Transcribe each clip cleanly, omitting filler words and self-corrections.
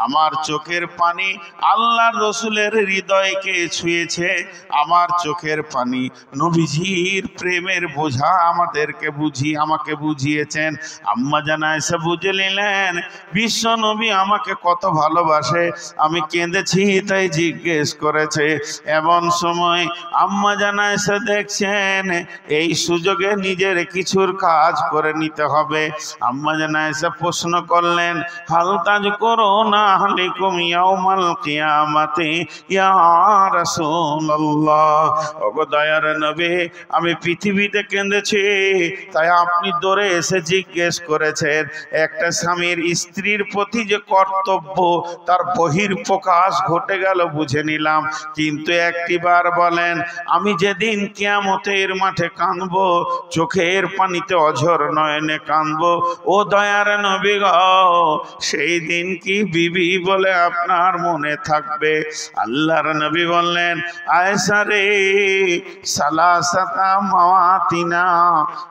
আমার চোখের পানি আল্লাহর রসুলের হৃদয়কে ছুঁয়েছে। আমার চোখের পানি নবীজির প্রেমের বোঝা আমাকে বুঝিয়েছেন। আম্মা জান আয়েশা বুঝে নিলেন বিশ্ব নবী আমাকে কত ভালোবাসে, আমি কেঁদেছি তাই জিজ্ঞেস করেছে। এমন সময় আম্মা জান আয়েশা দেখছেন এই সুযোগে নিজের কিছুর কাজ করে নিতে হবে। আম্মা জান আয়েশা প্রশ্ন করলেন, হাল তাযকুরুনা আহলিকুম ইয়াউমাল কিয়ামাতি ইয়া রাসূলুল্লাহ। ওগো দয়ার নবী, আমি পৃথিবীতে কেঁদেছি, তাই আপনি দৌড়ে এসে জিজ্ঞেস করেছেন। একটা স্বামীর স্ত্রীর প্রতি যে কর্তব্য তার বহিঃপ্রকাশ ঘটে গেল বুঝে নিলাম, কিন্তু একটিবার বলেন আমি যেদিন কিয়ামতের মাঠে কাঁদবো, চোখের পানিতে অঝর নয়নে কাঁদবো, ও দয়ার নবী গো, সেই দিন কি বিবি বলে আপনার মনে থাকবে? আল্লাহর নবী বললেন, আয়েশা রে, সালাসাতা মাওয়াতিনা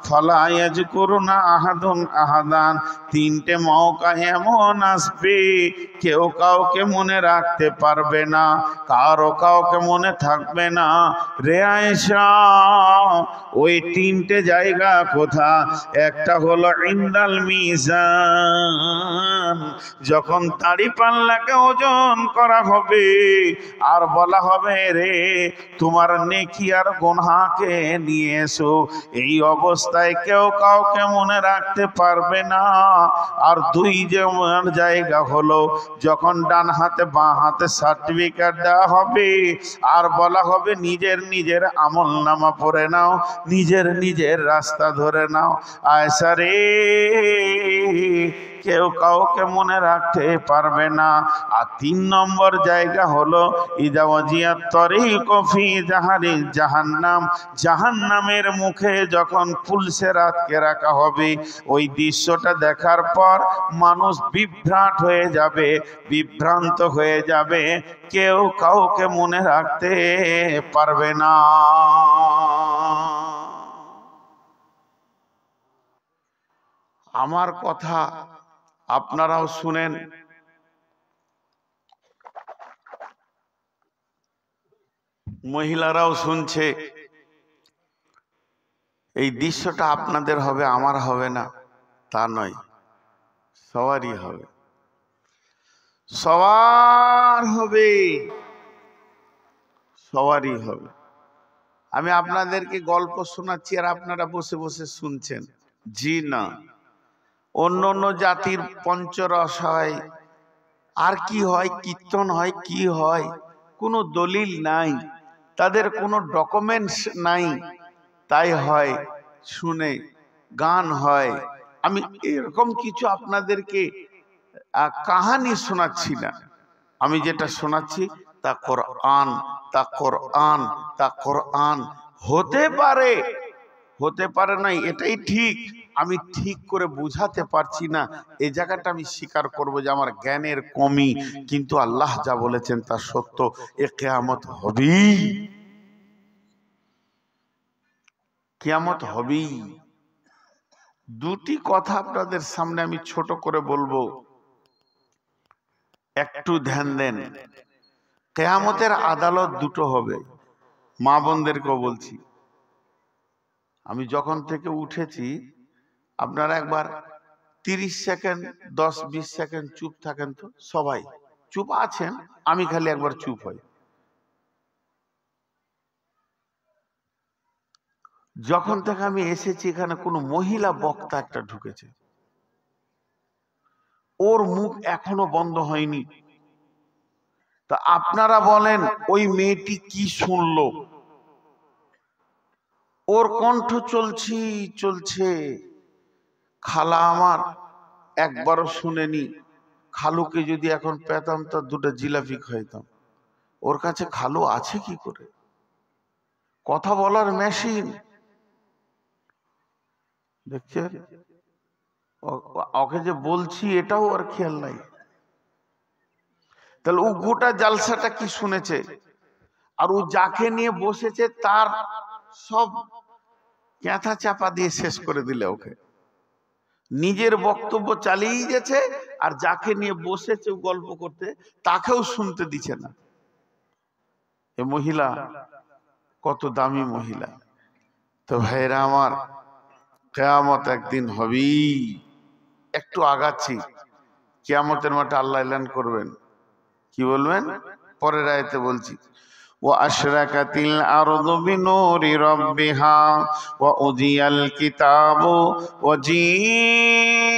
ফালা ইয়াযকুরুনা আহাদুন আহাদান, তিনটে মওকা এমন আসবে কেউ কাউকে মনে রাখতে পারবে না, কাউকে মনে থাকবে না। রে আয়েশা, ওই তিনটে জায়গা কোথা? একটা হলো ইনদাল মিজান, যখন দাড়ি পাল্লাকে ওজন করা হবে আর বলা হবে রে তোমার নেকি আর গুনাহকে নিয়ে এসো, এই অবস্থায় কেউ কাউকে মনে রাখতে পারবে না। আর দুই যেমন জায়গা হলো যখন ডান হাতে বাঁ হাতে সার্টিফিকেট দেওয়া হবে আর বলা হবে নিজের আমল নামা পড়ে নাও, নিজের রাস্তা ধরে নাও। আয়েশা রে, কেউ কাউকে মনে রাখতে পারবে না। আর 3 নম্বর জায়গা হলো ইদা ওয়াজিয়াত তরিকু ফি জাহান্নাম, জাহান্নামের মুখে যখন পুলিশের আটকে রাখা হবে, ওই দৃশ্যটা দেখার পর মানুষ বিভ্রান্ত হয়ে যাবে, কেউ কাউকে মনে রাখতে পারবে না। আমার কথা আপনারাও শুনেন, মহিলারাও শুনছে। এই দৃশ্যটা আপনাদের হবে, আমার হবে না তা নয়, সবারই হবে, সবারই হবে। আমি আপনাদেরকে গল্প শোনাচ্ছি আর আপনারা বসে বসে শুনছেন। জি না, অন্য জাতির পঞ্চরস হয়, আর কি হয়, কীর্তন হয়, কি হয়, কোনো দলিল নাই, তাদের কোনো ডকুমেন্টস নাই, তাই হয়, শুনে গান হয়। আমি এরকম কিছু আপনাদেরকে কাহানি শোনাচ্ছি না, আমি যেটা শোনাচ্ছি তা কোরআন। হতে পারে নাই, এটাই ঠিক, আমি ঠিক করে বুঝাতে পারছি না, এই জায়গাটা আমি স্বীকার করব যে আমার জ্ঞানের কমি, কিন্তু আল্লাহ যা বলেছেন তা সত্য। কিয়ামত হবেই। দুটি কথা আপনাদের সামনে আমি ছোট করে বলবো, একটু ধ্যান দেন। কিয়ামতের আদালত দুটো হবে, মা বোনদেরকেও বলছি। আমি যখন থেকে উঠেছি আপনারা একবার 30 সেকেন্ড 10-20 সেকেন্ড চুপ থাকেন তো। সবাই চুপ আছেন, আমি খালি একবার চুপ হই। যখন থেকে আমি এসেছি এখানে কোনো মহিলা বক্তা একটা ঢুকেছে, ওর মুখ এখনো বন্ধ হয়নি। তা আপনারা বলেন ওই মেয়েটি কি শুনলো? ওর কণ্ঠ চলছে। খালা আমার একবারও শুনেনি, খালুকে যদি এখন পেতাম তো 2টা জিলাপি খাইতাম। ওর কাছে খালু আছে কি করে? কথা বলার মেশিন দেখছেন, ওকে যে বলছি এটাও আর খেয়াল নাই। তাহলে ও গোটা জালসাটা কি শুনেছে, আর ও যাকে নিয়ে বসেছে তার সব ক্যাথা চাপা দিয়ে শেষ করে দিলে ওকে। নিজের বক্তব্য চালিয়ে গেছে, আর যাকে নিয়ে বসেছে গল্প করতে তাকেও শুনতে দিচ্ছে না। এ মহিলা কত দামি মহিলা। তো ভাইরা আমার, কিয়ামত একদিন হবেই। একটু আগাচ্ছি, কিয়ামতের মাঠে আল্লাহ এলান করবেন, কি বলবেন পরের আয়াতে বলছি, وأشرقت الأرض بنور ربها وأوذي الكتاب وجيء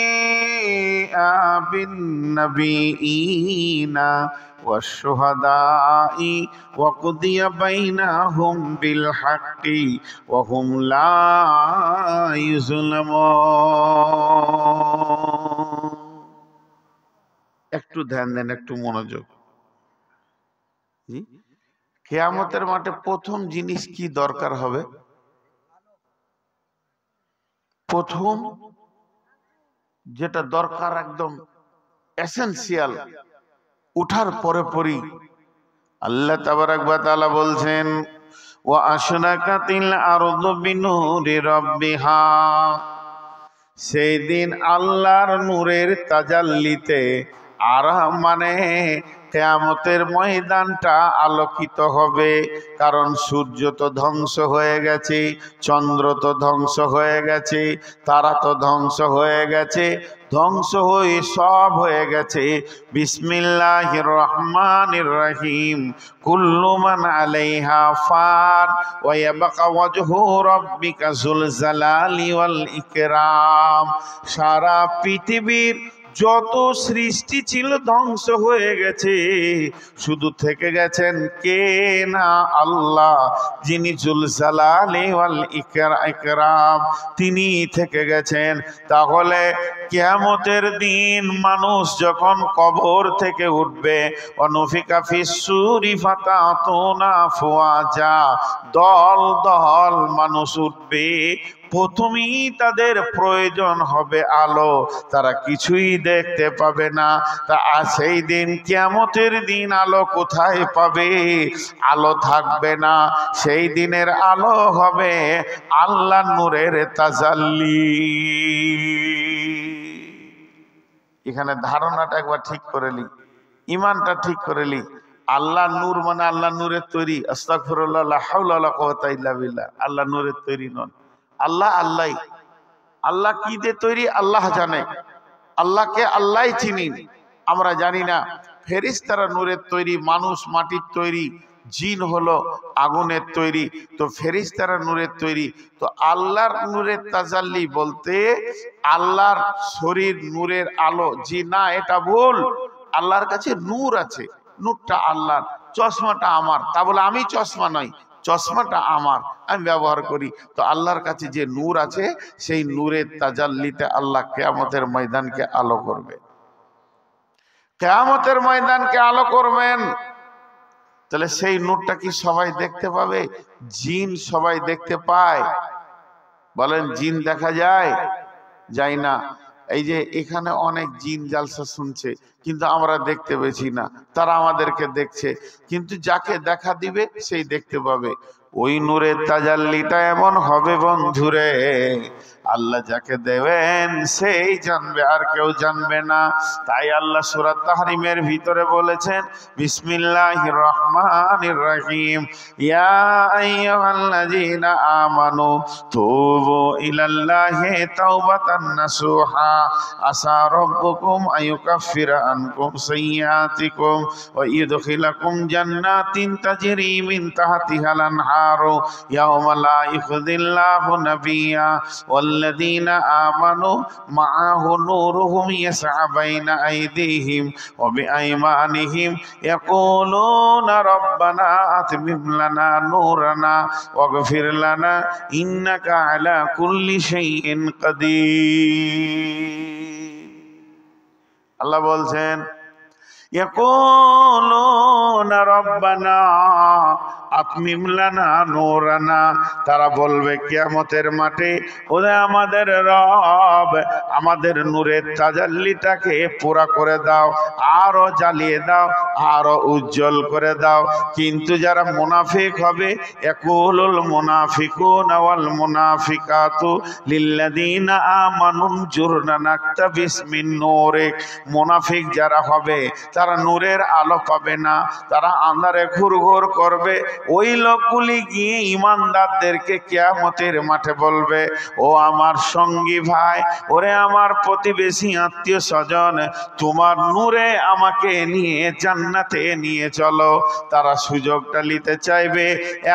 بالنبيين والشهداء وقضي بينهم بالحق وهم لا يظلمون। একটু ধ্যান দেন, একটু মনোযোগ। কিয়ামতের মাঠে প্রথম জিনিস কি দরকার হবে? প্রথম যেটা দরকার, একদম এসেনশিয়াল, উঠার পরে পরই আল্লাহ তাবারাক ওয়া তাআলা বলছেন, ওয়া আশরাকাতিল আরদু বিনুরি রাব্বিহা। সেই দিন আল্লাহর নূরের তাজাল্লিতে, আর মানে কিয়ামতের ময়দানটা আলোকিত হবে। কারণ সূর্য তো ধ্বংস হয়ে গেছে, চন্দ্র তো ধ্বংস হয়ে গেছে, তারা তো ধ্বংস হয়ে গেছে, ধ্বংস হয়ে সব হয়ে গেছে। বিসমিল্লাহির রহমানির রহিম। কুল্লু মান আলাইহা ফান ওয়া ইয়াবকা ওয়াজহু রাব্বিকা যুল জালালি ওয়াল ইকরাম। সারা পৃথিবীর যত সৃষ্টি ছিল ধ্বংস হয়ে গেছে, শুধু থেকে গেছেন কে না? আল্লাহ, যিনি যুল জালালি ওয়াল ইকরাম, তিনি থেকে গেছেন। তাহলে কিয়ামতের দিন মানুষ যখন কবর থেকে উঠবে, অনুফিকা ফিসসুরি ফাতাতুনা ফুয়াজা, দল দল মানুষ উঠবে। প্রথমেই তাদের প্রয়োজন হবে আলো, তারা কিছুই দেখতে পাবে না। তা সেই দিন, কিয়ামতের দিন আলো কোথায় পাবে? আলো থাকবে না। সেই দিনের আলো হবে আল্লাহর নূরের তাজাল্লি। এখানে ধারণাটা একবার ঠিক করে নি, ইমানটা ঠিক করে নি। আল্লাহ নূর মানে আল্লাহ নূরের তৈরি। আস্তাগফিরুল্লাহ, লা হাওলা ওয়ালা কুওয়াতা ইল্লা বিল্লাহ। আল্লাহ নূরের তৈরি নন। আল্লাহ আল্লাহ। আল্লাহ কি দিয়ে তৈরি আল্লাহ জানে, আল্লাহকে আল্লাহ চিনি, আমরা জানি না। ফেরেশতারা নূরের তৈরি, মানুষ মাটির তৈরি, জিন হলো আগুনের তৈরি। তো ফেরেশতারা নূরের তৈরি। তো আল্লাহর নূরের তাজাল্লি বলতে আল্লাহর শরীর নূরের আলো, জি না, এটা ভুল। আল্লাহর কাছে নূর আছে, নূরটা আল্লাহর। চশমাটা আমার, তা বলে আমি চশমা নই, চশমাটা আমার, আমি ব্যবহার করি। তো আল্লাহর কাছে যে নূর আছে, সেই নূরের তাজাল্লিতে আল্লাহ কিয়ামতের ময়দানকে আলো করবে। কিয়ামতের ময়দানকে আলো করবেন। তাহলে সেই নূরটা কি সবাই দেখতে পাবে? জিন সবাই দেখতে পায়? বলেন, জিন দেখা যায়? যায় না। এই যে এখানে অনেক জিন জালসা শুনছে, কিন্তু আমরা দেখতে পেয়েছি না, তারা আমাদেরকে দেখছে। কিন্তু যাকে দেখা দিবে সেই দেখতে পাবে। ওই নূরের তাজাল্লিটা এমন হবে বন্ধুরে, আল্লাহ যাকে দেবেন সেই জানবে, আর কেউ জানবে না। তাই আল্লাহ সূরা তাহরিমের ভিতরে বলেছেন, বিসমিল্লাহির রহমানির রহিম, ইয়া আইয়ুহাল্লাযীনা আমানু তুবু ইলাল্লাহি তাওবাতান নাসুহা আসা রাব্বুকুম আইয়ুকাফিরা আনকুম সাইয়্যাতিকুম ওয়া ইউদখিলাকুম জান্নাতিন তাজরি মিন তাহতিহাল আনহারু ইয়াওমা লা ইখযিল্লাহু নাবিয়্যা ওয়াল্লাযীনা আমানু মাআহু নূরুহুম ইয়াসআ বাইনা আইদিহিম ওয়া বিআইমানিহিম ইয়াকুলুনা রাব্বানা আতমিম লানা নূরানা ওয়াগফির লানা ইন্নাকা আলা কুল্লি শাইইন কাদির। আল্লাহ বলছেন, ইয়াকুলুনা রাব্বানা, আতমিম লানা নূরানা। তারা বলবে কিয়ামতের মাঠে, ওরে আমাদের রব, আমাদের নূরের তাজাল্লিটাকে পুরা করে দাও, আরো জ্বালিয়ে দাও, আরো উজ্জ্বল করে দাও। কিন্তু যারা মুনাফিক হবে, ইয়াকুলুল মুনাফিকুনা ওয়াল মুনাফিকাতু লিল্লাযিনা আমানু জুরনা নাকতাবিস মিন নূরিক। মুনাফিক যারা হবে তারা নূরের আলো পাবে না, তারা আঁধারে ঘুরঘুর করবে। ওই লোকগুলি গিয়ে ইমানদারদেরকে কিয়ামতের মাঠে বলবে, ও আমার সঙ্গী ভাই, ওরে আমার প্রতিবেশী আত্মীয় স্বজন, তোমার নূরে আমাকে নিয়ে জান্নাতে নিয়ে চলো। তারা সুযোগটা নিতে চাইবে।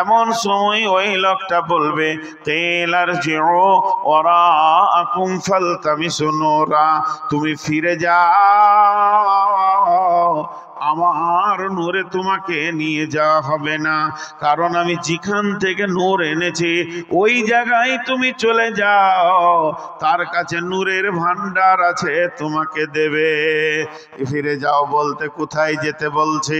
এমন সময় ওই লোকটা বলবে, তেলার জিও ওরা আকুম ফালতামিসু নূরা, তুমি ফিরে যাও, আমার নূরে তোমাকে নিয়ে যাওয়া হবে না, কারণ আমি যেখান থেকে নূর এনেছি ওই জায়গায় তুমি চলে যাও, তার কাছে নূরের ভান্ডার আছে, তোমাকে দেবে। ফিরে যাও বলতে কোথায় যেতে বলছে?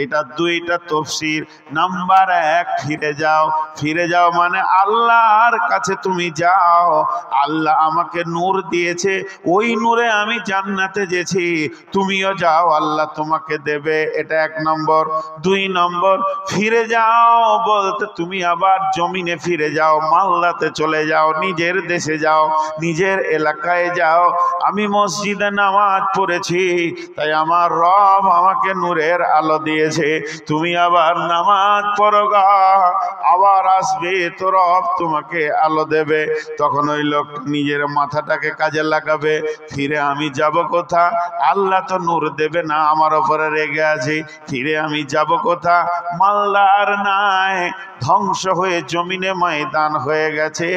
এটা দুইটা তাফসীর। নাম্বার 1, ফিরে যাও। ফিরে যাও মানে আল্লাহর কাছে তুমি যাও, আল্লাহ আমাকে নূর দিয়েছে, ওই নূরে আমি জান্নাতে যেছি, তুমিও যাও, আল্লাহ তোমাকে দেবে। এটা 1 নম্বর। 2 নম্বর, ফিরে যাও বলতে তুমি আবার জমিনে ফিরে যাও, মাল্লাতে চলে যাও, নিজের দেশে যাও, নিজের এলাকায় যাও। আমি মসজিদে নামাজ পড়েছি, তাই আমার রব আমাকে নূরের আলো দিয়েছে, তুমি আবার নামাজ পড়ো গা, আবার আসবে তো রব তোমাকে আলো দেবে। তখন ওই লোক নিজের মাথাটাকে কাজে লাগাবে, ফিরে আমি যাব কোথা? আল্লাহ তো নূর দেবে না, আমার উপরে রেগে আছে, ফিরে আমি যাব কোথা? মাল্লার নাই, ধ্বংস হয়ে জমিনে ময়দান হয়ে গেছে,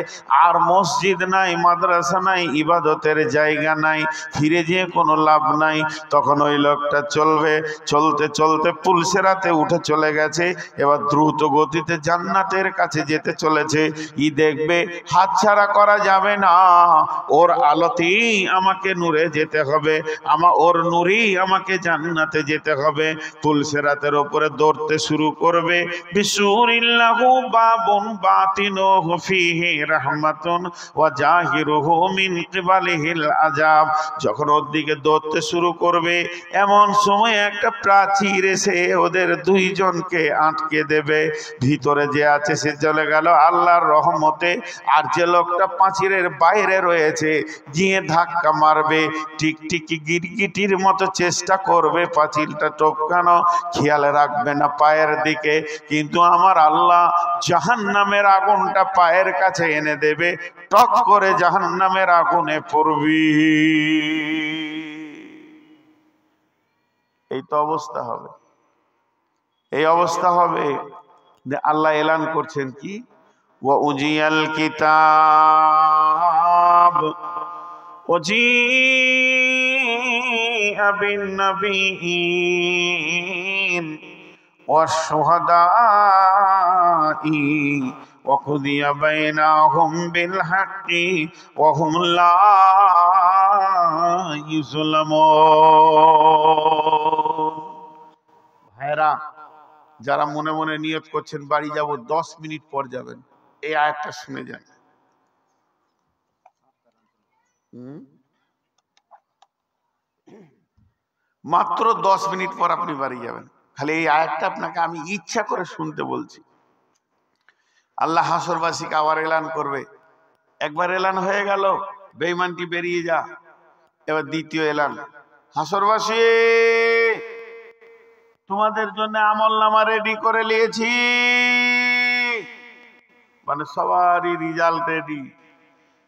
আর মসজিদ নাই, মাদ্রাসা নাই, ইবাদতের জায়গা নাই, ফিরে যেয়ে কোনো লাভ নাই। তখন ওই লোকটা চলবে, চলতে চলতে পুলসেরাতে উঠে চলে গেছে, এবার দ্রুত গতিতে জান্নাতের কাছে যেতে চলেছে। দেখবে হাতছাড়া করা যাবে না, ওর আলোতেই আমাকে নূরে যেতে হবে, ওর নূরই আমাকে জান্নাতে যেতে হবে। পুলসেরাতের উপরে দৌড়তে শুরু করবে। বিসুরিল্লাহু বাবুন বাতিনুহু ফীহি রাহমাতুন ওয়া জাহিরুহু মিন কিবালিহিল আযাব। যখন ওর দিকে দৌড়তে শুরু করবে, এমন সময় একটা প্রাচীর এসে ওদের দুইজনকে আটকে দেবে। ভিতরে যে আছে সে চলে গেল আল্লাহর রহমতে, আর যে লোকটা প্রাচীরের বাইরে রয়েছে গিয়ে ধাক্কা মারবে, টিকটিকি গিরগিটির মতো চেষ্টা করবে পাঁচিলটা টপকানো, খেয়াল রাখবে না পায়ের দিকে, কিন্তু আমার আল্লাহ জাহান্নামের আগুনটা পায়ের কাছে এনে দেবে, টক করে জাহান্নামের আগুনে পড়বি। এই তো অবস্থা হবে, এই অবস্থা হবে। আল্লাহ এলান করছেন কি, ওয়া উজিয়াল কিতাব ওয়াজিআ বিন নাবিয়্যিন ওয়াশ শুহাদাই ওয়া কুদিয়া বাইনাহুম বিল হাক্কি ওয়া হুম লা ইউযলামুন। ভাইরা, যারা মনে মনে নিয়ত করছেন বাড়ি যাব, 10 মিনিট পর যাবেন, এই আয়াতটা শুনে যান। মাত্র 10 মিনিট পর আপনি বাড়ি যাবেন, খালি এই আয়াতটা আপনাকে আমি ইচ্ছা করে শুনতে বলছি। আল্লাহ হাসরবাসীকে আবার এলান করবে। একবার এলান হয়ে গেল, বেঈমানটি বেরিয়ে যা, এবার দ্বিতীয় এলান, হাসরবাসী তোমাদের জন্য আমলনামা রেডি করে নিয়েছি, মানে সবারই রেজাল্ট রেডি,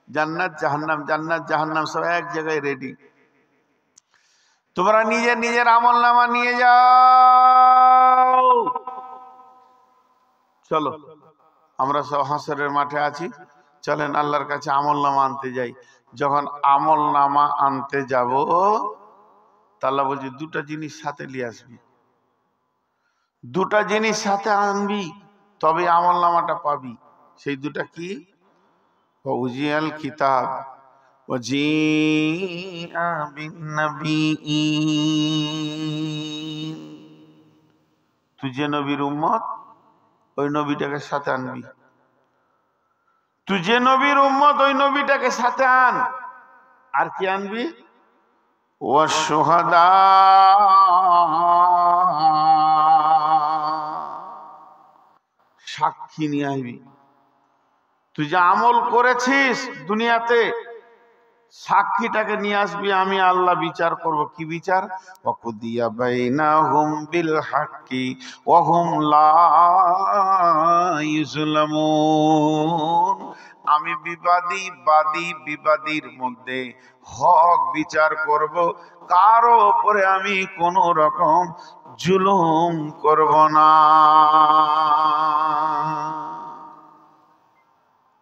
জান্নাত জাহান্নাম, জান্নাত জাহান্নাম সব এক জায়গায় রেডি, তোমরা নিজের নিজের আমলনামা নিয়ে যাও। চলো, আমরা সব হাসরের মাঠে আছি, চলেন আল্লাহর কাছে আমলনামা আনতে যাই। যখন আমলনামা আনতে যাব, আল্লাহ বলছে দুটা জিনিস সাথে নিয়ে আসবি, দুটা জিনিস সাথে আনবি, তবে আমলনামাটা পাবি। সেই দুটা কি? উজিয়াল কিতাব ওয়াজিআ বিন নাবিয়্যিন। তুই যে নবীর উম্মত, ওই নবীটাকে সাথে আনবি। তুই যে নবীর উম্মত ওই নবীটাকে সাথে আন। আর কি আনবি? ওয়াশুহাদা, সাক্ষী নিয়ে আসবি। তুই যে আমল করেছিস দুনিয়াতে, সাক্ষীটাকে নিয়ে আসবি। আমি আল্লাহ বিচার করব। কি বিচার? ওয়াকুদিয়া বাইনাহুম বিল হাক্কি ওয়া হুম লা ইউজলামুন। আমি বিবাদীর মধ্যে হক বিচার করব, কারো উপরে আমি কোন রকম জুলুম করব না।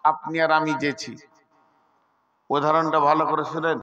আপনি আর আমি যেছি, উদাহরণটা ভালো করে শুনেন।